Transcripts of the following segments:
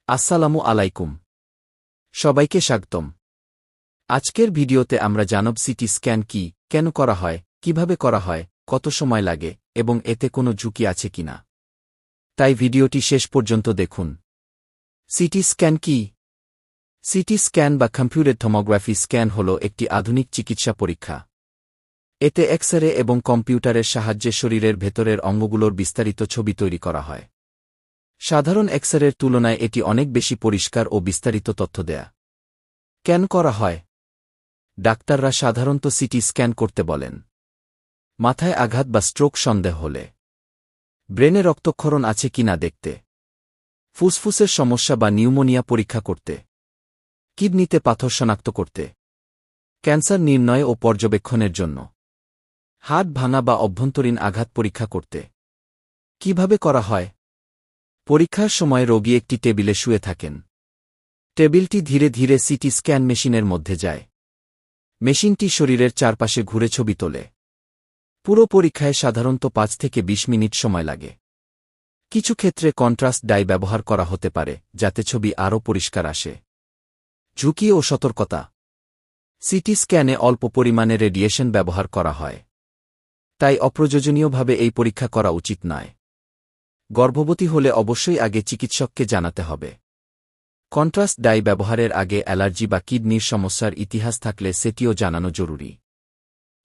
আসসালামু আলাইকুম। সবাইকে স্বাগতম। আজকের ভিডিওতে আমরা জানব সিটি স্ক্যান কি, কেন করা হয়, কিভাবে করা হয়, কত সময় লাগে এবং এতে কোনো ঝুঁকি আছে কিনা। তাই ভিডিওটি শেষ পর্যন্ত দেখুন। সিটি স্ক্যান কি? সিটি স্ক্যান বা কম্পিউটেড টমোগ্রাফি স্ক্যান হল একটি আধুনিক চিকিৎসা পরীক্ষা। এতে এক্স-রে এবং কম্পিউটারের সাহায্যে শরীরের ভেতরের অঙ্গগুলোর বিস্তারিত ছবি তৈরি করা হয়। সাধারণ এক্স-রের তুলনায় এটি অনেক বেশি পরিষ্কার ও বিস্তারিত তথ্য দেয়া। কেন করা হয়? ডাক্তাররা সাধারণত সিটি স্ক্যান করতে বলেন মাথায় আঘাত বা স্ট্রোক সন্দেহ হলে, ব্রেনে রক্তক্ষরণ আছে কিনা দেখতে, ফুসফুসের সমস্যা বা নিউমোনিয়া পরীক্ষা করতে, কিডনিতে পাথর শনাক্ত করতে, ক্যান্সার নির্ণয় ও পর্যবেক্ষণের জন্য, হাড় ভাঙা বা অভ্যন্তরীণ আঘাত পরীক্ষা করতে। কিভাবে করা হয়? পরীক্ষার সময় রোগী একটি টেবিলে শুয়ে থাকেন। টেবিলটি ধীরে ধীরে সিটি স্ক্যান মেশিনের মধ্যে যায়। মেশিনটি শরীরের চারপাশে ঘুরে ছবি তোলে। পুরো পরীক্ষায় সাধারণত ৫ থেকে ২০ মিনিট সময় লাগে। কিছু ক্ষেত্রে কন্ট্রাস্ট ডাই ব্যবহার করা হতে পারে যাতে ছবি আরও পরিষ্কার আসে। ঝুঁকি ও সতর্কতা। সিটি স্ক্যানে অল্প পরিমাণে রেডিয়েশন ব্যবহার করা হয়। তাই অপ্রয়োজনীয়ভাবে এই পরীক্ষা করা উচিত নয়। গর্ভবতী হলে অবশ্যই আগে চিকিৎসককে জানাতে হবে। কন্ট্রাস্ট ডাই ব্যবহারের আগে অ্যালার্জি বা কিডনির সমস্যার ইতিহাস থাকলে সেটিও জানানো জরুরি।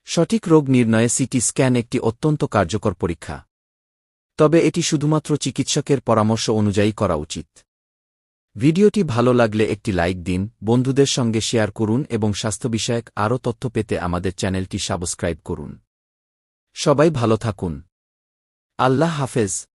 সঠিক রোগ নির্ণয়ে সিটি স্ক্যান একটি অত্যন্ত কার্যকর পরীক্ষা। তবে এটি শুধুমাত্র চিকিৎসকের পরামর্শ অনুযায়ী করা উচিত। ভিডিওটি ভালো লাগলে একটি লাইক দিন, বন্ধুদের সঙ্গে শেয়ার করুন এবং স্বাস্থ্য বিষয়ক আরও তথ্য পেতে আমাদের চ্যানেলটি সাবস্ক্রাইব করুন। সবাই ভালো থাকুন। আল্লাহ হাফেজ।